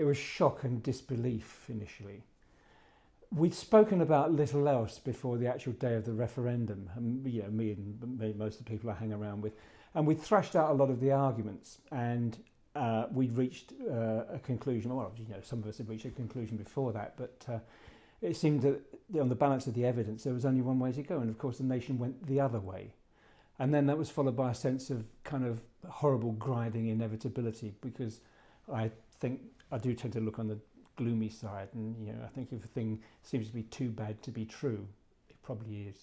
it was shock and disbelief initially. We'd spoken about little else before the actual day of the referendum, and me and most of the people I hang around with, and we thrashed out a lot of the arguments, and we'd reached a conclusion. Well, some of us had reached a conclusion before that, but it seemed that on the balance of the evidence, there was only one way to go, and of course the nation went the other way. And then that was followed by a sense of kind of horrible grinding inevitability, because I think I do tend to look on the gloomy side, and I think if a thing seems to be too bad to be true, it probably is.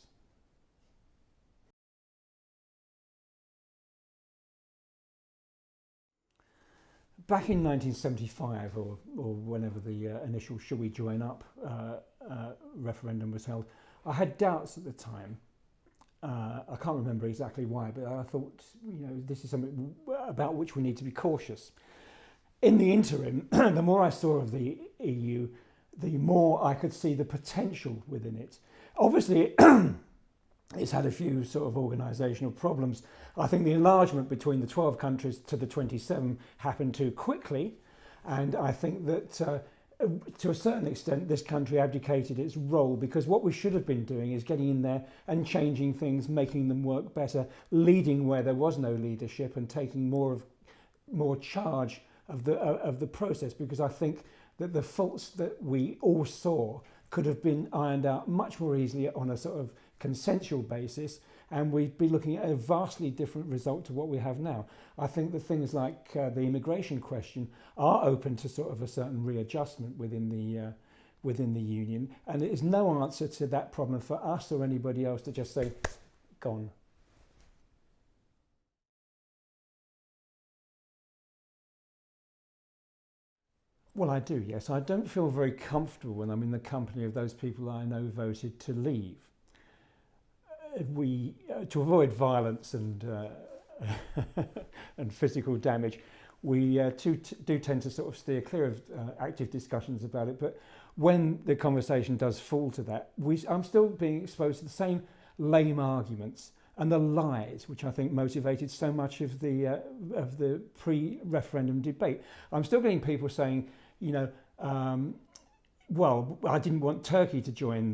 Back in 1975, or whenever the initial "Shall we join up" referendum was held, I had doubts at the time. I can't remember exactly why, but I thought, this is something about which we need to be cautious. In the interim, the more I saw of the EU, the more I could see the potential within it. Obviously, it's had a few sort of organisational problems. I think the enlargement between the 12 countries to the 27 happened too quickly, and I think that to a certain extent this country abdicated its role, because what we should have been doing is getting in there and changing things, making them work better, leading where there was no leadership, and taking more charge of the process, because I think that the faults that we all saw could have been ironed out much more easily on a sort of consensual basis, and we'd be looking at a vastly different result to what we have now. I think that things like the immigration question are open to sort of a certain readjustment within the union, and it is no answer to that problem for us or anybody else to just say, gone. Well, I do, yes. I don't feel very comfortable when I'm in the company of those people I know voted to leave. To avoid violence and and physical damage, we do tend to sort of steer clear of active discussions about it. But when the conversation does fall to that, I'm still being exposed to the same lame arguments and the lies, which I think motivated so much of the pre-referendum debate. I'm still getting people saying, well, I didn't want Turkey to join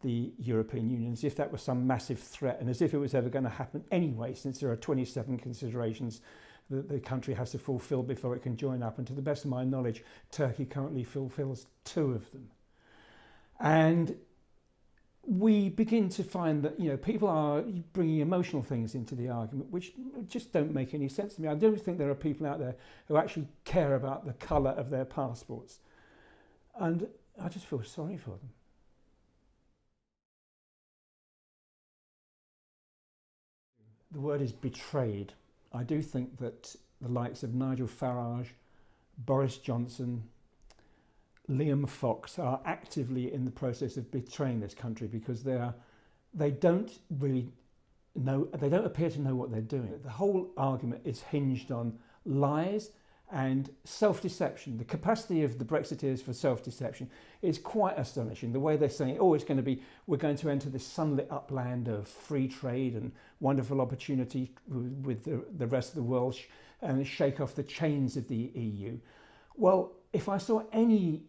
the European Union, as if that was some massive threat, and as if it was ever going to happen anyway, since there are 27 considerations that the country has to fulfil before it can join up. And to the best of my knowledge, Turkey currently fulfills 2 of them. And we begin to find that people are bringing emotional things into the argument, which just don't make any sense to me. I don't think there are people out there who actually care about the colour of their passports, and I just feel sorry for them. The word is betrayed. I do think that the likes of Nigel Farage, Boris Johnson, Liam Fox are actively in the process of betraying this country, because they don't really know, they don't appear to know what they're doing. The whole argument is hinged on lies and self-deception. The capacity of the Brexiteers for self-deception is quite astonishing. The way they're saying, we're going to enter this sunlit upland of free trade and wonderful opportunity with the rest of the world, and shake off the chains of the EU. Well, if I saw any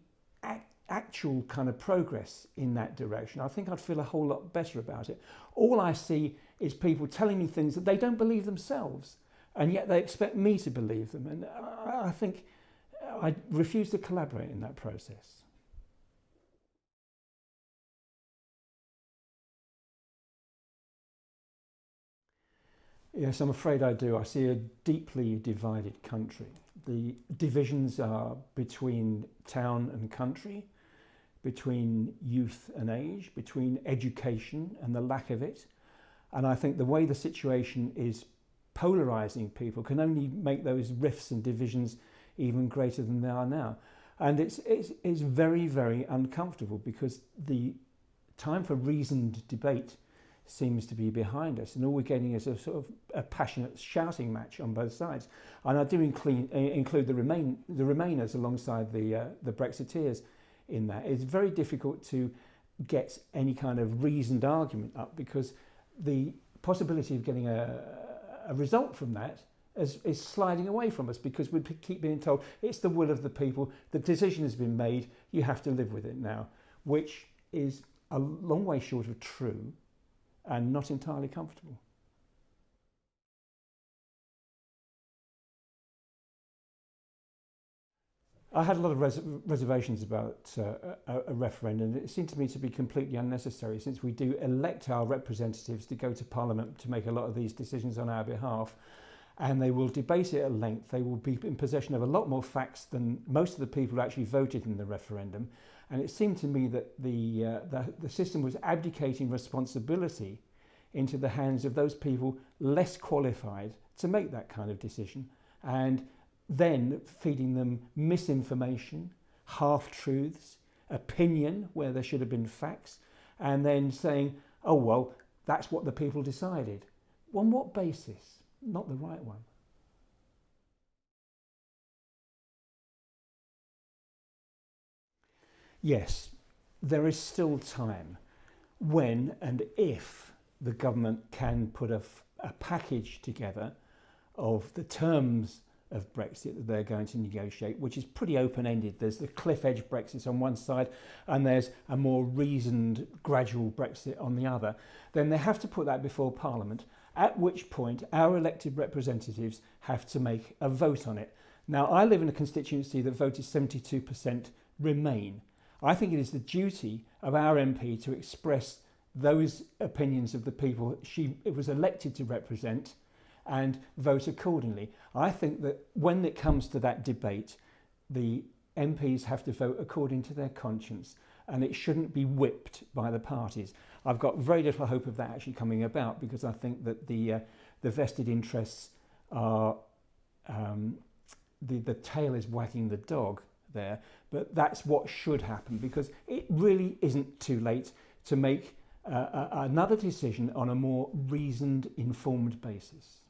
actual kind of progress in that direction, I think I'd feel a whole lot better about it. All I see is people telling me things that they don't believe themselves, and yet they expect me to believe them. And I think I refuse to collaborate in that process. Yes, I'm afraid I do. I see a deeply divided country. The divisions are between town and country, between youth and age, between education and the lack of it. And I think the way the situation is polarising people can only make those rifts and divisions even greater than they are now. And it's very, very uncomfortable, because the time for reasoned debate seems to be behind us, and all we're getting is a sort of a passionate shouting match on both sides. And I do include the Remainers alongside the Brexiteers in that. It's very difficult to get any kind of reasoned argument up, because the possibility of getting a result from that is sliding away from us because we keep being told it's the will of the people, the decision has been made, you have to live with it now, which is a long way short of true and not entirely comfortable. I had a lot of reservations about a referendum. It seemed to me to be completely unnecessary, since we do elect our representatives to go to Parliament to make a lot of these decisions on our behalf, and they will debate it at length. They will be in possession of a lot more facts than most of the people who actually voted in the referendum. And it seemed to me that the system was abdicating responsibility into the hands of those people less qualified to make that kind of decision, and then feeding them misinformation, half-truths, opinion where there should have been facts, and then saying, oh, well, that's what the people decided. On what basis? Not the right one. Yes, there is still time when and if the government can put a package together of the terms of Brexit that they're going to negotiate, which is pretty open-ended. There's the cliff edge Brexit on one side and there's a more reasoned gradual Brexit on the other. Then they have to put that before Parliament, at which point our elected representatives have to make a vote on it. Now, I live in a constituency that voted 72% Remain. I think it is the duty of our MP to express those opinions of the people she was elected to represent and vote accordingly. I think that when it comes to that debate, the MPs have to vote according to their conscience, and it shouldn't be whipped by the parties. I've got very little hope of that actually coming about, because I think that the vested interests are, the tail is wagging the dog there, but that's what should happen, because it really isn't too late to make another decision on a more reasoned, informed basis.